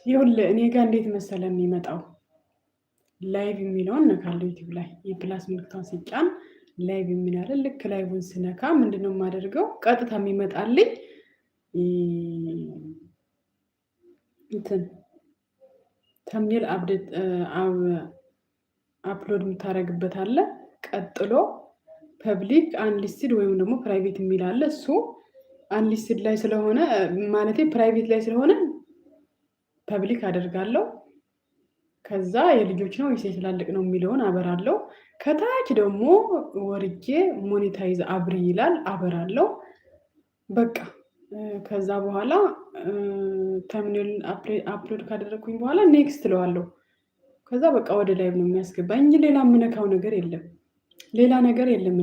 ይኸውልህ እኔ ጋር እንዴት መሰለ የሚመጣው ላይቭ የሚለውን ነካለሁ። ዩቲዩብ ላይ የፕላስ ምልክቷን ሲጫን ላይቭ የሚላል ልክ ላይቭን ስነካ ምንድነው የማደርገው? ቀጥታ የሚመጣልኝ እንትን ተምኔል አፕሎድ የምታደርግበት አለ። ቀጥሎ ፐብሊክ አንሊስትድ ወይም ደግሞ ፕራይቬት የሚል አለ። እሱ አንሊስትድ ላይ ስለሆነ ማለቴ ፕራይቬት ላይ ስለሆነ ፐብሊክ አደርጋለሁ። ከዛ የልጆች ነው ወይስ የትላልቅ ነው የሚለውን አበራለሁ። ከታች ደግሞ ወርጄ ሞኔታይዝ አብሪ ይላል፣ አበራለሁ። በቃ ከዛ በኋላ ተምኔል አፕሎድ ካደረግኩኝ በኋላ ኔክስት እለዋለሁ። ከዛ በቃ ወደ ላይቭ ነው የሚያስገባኝ እንጂ ሌላ የምነካው ነገር የለም። ሌላ ነገር የለም።